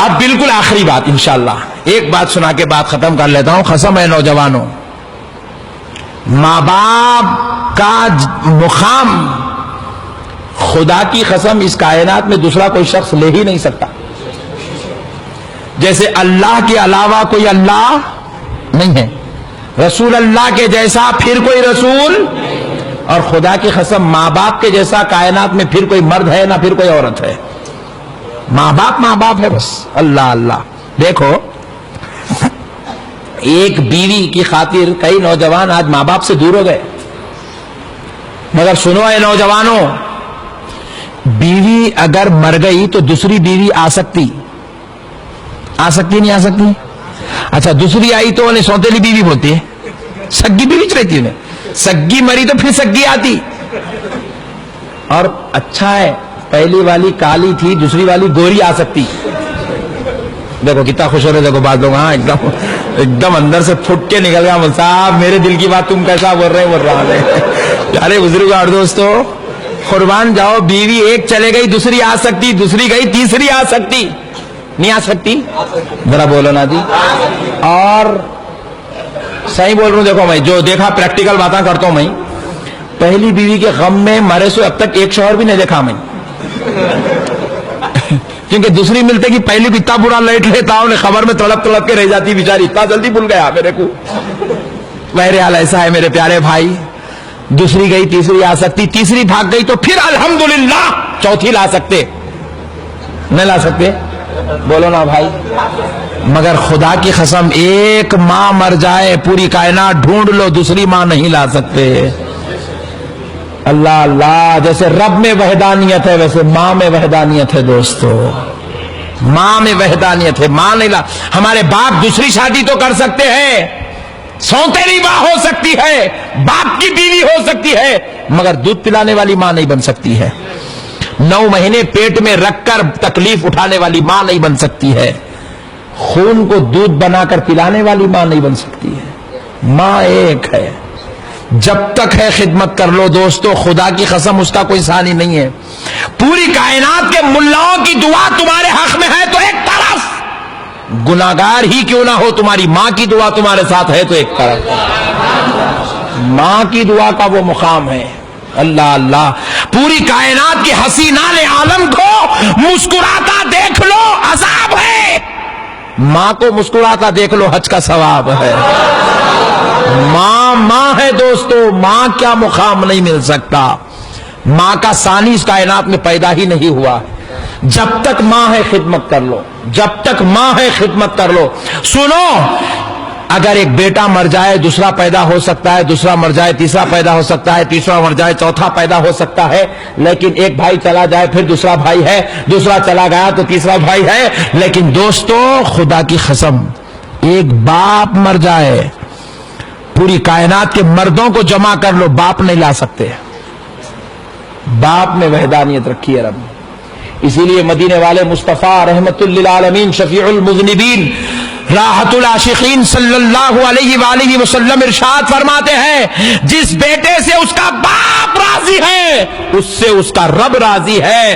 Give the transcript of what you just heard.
اب بالکل آخری بات انشاءاللہ ایک بات سنا کے بات ختم کر لیتا ہوں. قسم ہے نوجوانوں، ماں باپ کا مقام خدا کی قسم اس کائنات میں دوسرا کوئی شخص لے ہی نہیں سکتا. جیسے اللہ کے علاوہ کوئی اللہ نہیں ہے، رسول اللہ کے جیسا پھر کوئی رسول، اور خدا کی قسم ماں باپ کے جیسا کائنات میں پھر کوئی مرد ہے نہ پھر کوئی عورت ہے. ماں باپ ہے بس. اللہ اللہ. دیکھو ایک بیوی کی خاطر کئی نوجوان آج ماں باپ سے دور ہو گئے. مگر سنو اے نوجوانوں، بیوی اگر مر گئی تو دوسری بیوی آ سکتی نہیں آ سکتی؟ اچھا دوسری آئی تو انہیں سوتیلی بیوی بولتی ہے، سگی بیوی رہتی انہیں. سگی مری تو پھر سگی آتی. اور اچھا ہے پہلی والی کالی تھی دوسری والی گوری آ سکتی. دیکھو کتنا خوش ہو رہے. دیکھو بات لوگ ہاں ایک دم اندر سے پھٹ کے نکل گیا مول صاحب میرے دل کی بات تم کیسا بول رہے. ارے بزرگ اور دوستو قربان جاؤ، بیوی ایک چلے گئی دوسری آ سکتی، دوسری گئی تیسری آ سکتی. نہیں آ سکتی؟ ذرا بولو نا جی. اور صحیح بول رہا ہوں. دیکھو میں جو دیکھا پریکٹیکل باتیں کرتا ہوں. میں پہلی بیوی کے غم میں مرے سو اب تک ایک شوہر بھی نہیں دیکھا میں، کیونکہ دوسری ملتے کہ پہلی بھی اتنا برا لیٹ لیتا ہوں خبر میں تڑپ کے رہ جاتی بیچاری. اتنا جلدی بھول گیا میرے کو. بہرحال ایسا ہے میرے پیارے بھائی، دوسری گئی تیسری آ سکتی، تیسری بھاگ گئی تو پھر الحمدللہ چوتھی لا سکتے. نہیں لا سکتے؟ بولو نا بھائی. مگر خدا کی قسم ایک ماں مر جائے پوری کائنات ڈھونڈ لو دوسری ماں نہیں لا سکتے. اللہ اللہ. جیسے رب میں وحدانیت ہے ویسے ماں میں وحدانیت ہے دوستو. ماں میں وحدانیت ہے. ماں نہیں لا. ہمارے باپ دوسری شادی تو کر سکتے ہیں، سوتیلی ماں ہو سکتی ہے، باپ کی بیوی ہو سکتی ہے، مگر دودھ پلانے والی ماں نہیں بن سکتی ہے. 9 مہینے پیٹ میں رکھ کر تکلیف اٹھانے والی ماں نہیں بن سکتی ہے. خون کو دودھ بنا کر پلانے والی ماں نہیں بن سکتی ہے. ماں ایک ہے. جب تک ہے خدمت کر لو دوستو. خدا کی قسم اس کا کوئی ثانی نہیں ہے. پوری کائنات کے ملاؤں کی دعا تمہارے حق میں ہے تو ایک طرف، گناہگار ہی کیوں نہ ہو تمہاری ماں کی دعا تمہارے ساتھ ہے تو ایک طرف. ماں کی دعا کا وہ مقام ہے. اللہ اللہ. پوری کائنات کی حسینان عالم کو مسکراتا دیکھ لو عذاب ہے، ماں کو مسکراتا دیکھ لو حج کا ثواب ہے. ماں ہے دوستو. ماں کیا مقام نہیں مل سکتا. ماں کا ثانی اس کائنات میں پیدا ہی نہیں ہوا. جب تک ماں ہے خدمت کر لو، جب تک ماں ہے خدمت کر لو. سنو، اگر ایک بیٹا مر جائے دوسرا پیدا ہو سکتا ہے، دوسرا مر جائے تیسرا پیدا ہو سکتا ہے، تیسرا مر جائے چوتھا پیدا ہو سکتا ہے، لیکن ایک بھائی چلا جائے پھر دوسرا بھائی ہے، دوسرا چلا گیا تو تیسرا بھائی ہے. لیکن دوستو خدا کی قسم ایک باپ مر جائے پوری کائنات کے مردوں کو جمع کر لو باپ نہیں لا سکتے. باپ میں وحدانیت رکھی ہے رب. اسی لیے مدینے والے مصطفیٰ رحمت للعالمین شفیع المذنبین راحت العاشقین صلی اللہ علیہ وآلہ وسلم ارشاد فرماتے ہیں جس بیٹے سے اس کا باپ راضی ہے اس سے اس کا رب راضی ہے.